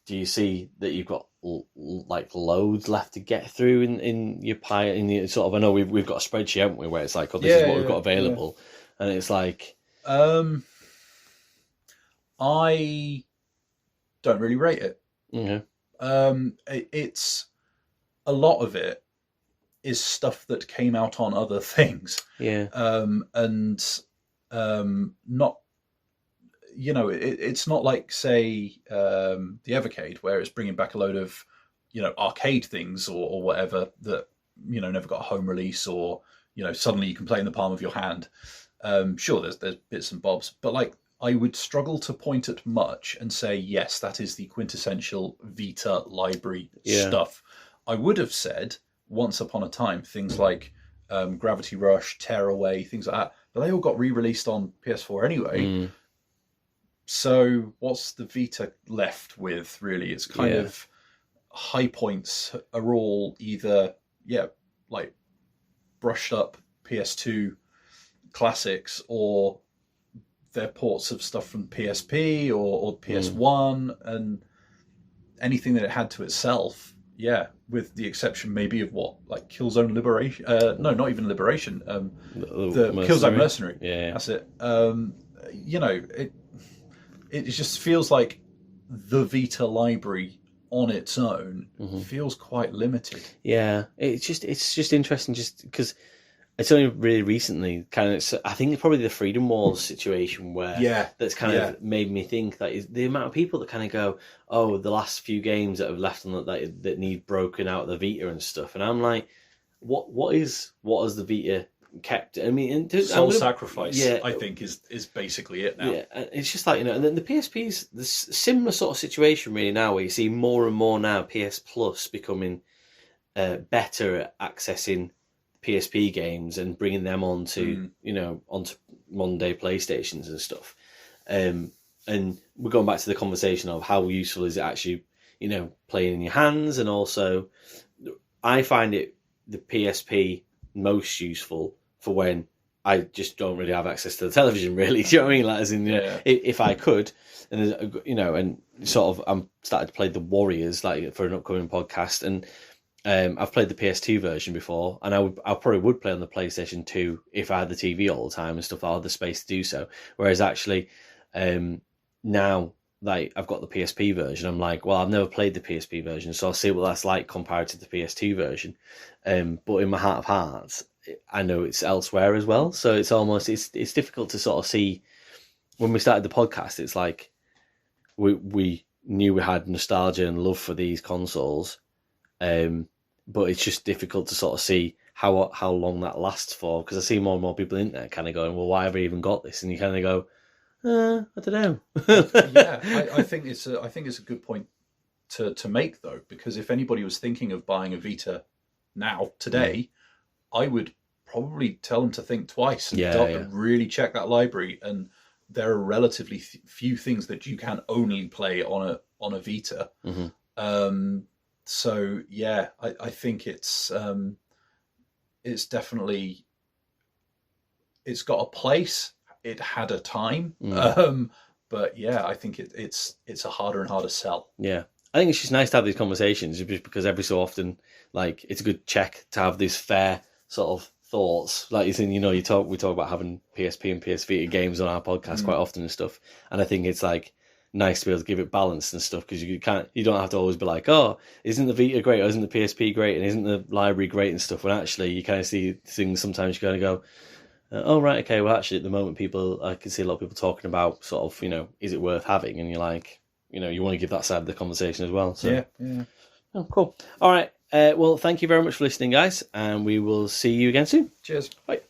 Speaker 1: you see that you've got like loads left to get through in your pile? In your sort of, I know we've got a spreadsheet, haven't we, where it's like, this is what we've got available, and it's like,
Speaker 2: I don't really rate it. It's a lot of it is stuff that came out on other things. Not, it's not like, say, the Evercade, where it's bringing back a load of, arcade things or whatever that, never got a home release, or, suddenly you can play in the palm of your hand. Sure, there's bits and bobs, but like, I would struggle to point at much and say, yes, that is the quintessential Vita library stuff. I would have said, once upon a time, things like Gravity Rush, Tearaway, things like that, but they all got re-released on PS4 anyway. So what's the Vita left with, really? It's kind of high points are all either, like brushed up PS2 classics, or they're ports of stuff from PSP or PS1, and anything that it had to itself, with the exception maybe of like Killzone Liberation. No, not even Liberation. The Killzone Mercenary. That's it. It just feels like the Vita library on its own feels quite limited. Yeah,
Speaker 1: it's just interesting, just because it's only really recently I think it's probably the Freedom Wars situation where that's kind of made me think that is the amount of people that kind of go, oh, the last few games that have left on that need broken out of the Vita and stuff, and I'm like, what has the Vita kept? I mean,
Speaker 2: Soul Sacrifice, I think is basically it now.
Speaker 1: Yeah, it's just like, and then the PSP's the similar sort of situation really now, where you see more and more now PS Plus becoming better at accessing PSP games and bringing them onto modern day PlayStations and stuff. And we're going back to the conversation of how useful is it actually, playing in your hands, and also I find it the PSP most useful for when I just don't really have access to the television, really. Do you know what I mean? Like, as in, if I could, and and sort of, I'm starting to play the Warriors like for an upcoming podcast, and I've played the PS2 version before, and I probably would play on the PlayStation 2 if I had the TV all the time and stuff. I had the space to do so. Whereas actually, now like I've got the PSP version, I'm like, well, I've never played the PSP version, so I'll see what that's like compared to the PS2 version. But in my heart of hearts, I know it's elsewhere as well. So it's almost it's difficult to sort of see. When we started the podcast, it's like we knew we had nostalgia and love for these consoles. But it's just difficult to sort of see how long that lasts for, because I see more and more people in there kind of going, well, why have I even got this? And you kind of go, I don't know.
Speaker 2: Yeah, I think it's a good point to make, though, because if anybody was thinking of buying a Vita now today, I would probably tell them to think twice and really check that library. And there are relatively few things that you can only play on a Vita. So yeah, I think it's definitely, it's got a place. It had a time, but yeah, I think it's a harder and harder sell.
Speaker 1: Yeah, I think it's just nice to have these conversations, just because every so often, like, it's a good check to have these fair sort of thoughts. Like you said, we talk about having PSP and PS Vita games on our podcast quite often and stuff, and I think it's like nice to be able to give it balance and stuff, because you don't have to always be like, oh, isn't the Vita great, or isn't the PSP great, and isn't the library great and stuff, when actually you kind of see things sometimes you kind of go, oh right, okay, well actually at the moment I can see a lot of people talking about sort of, is it worth having, and you're like, you want to give that side of the conversation as well. So
Speaker 2: yeah.
Speaker 1: Oh, cool. All right, well, thank you very much for listening, guys, and we will see you again soon.
Speaker 2: Cheers.
Speaker 1: Bye.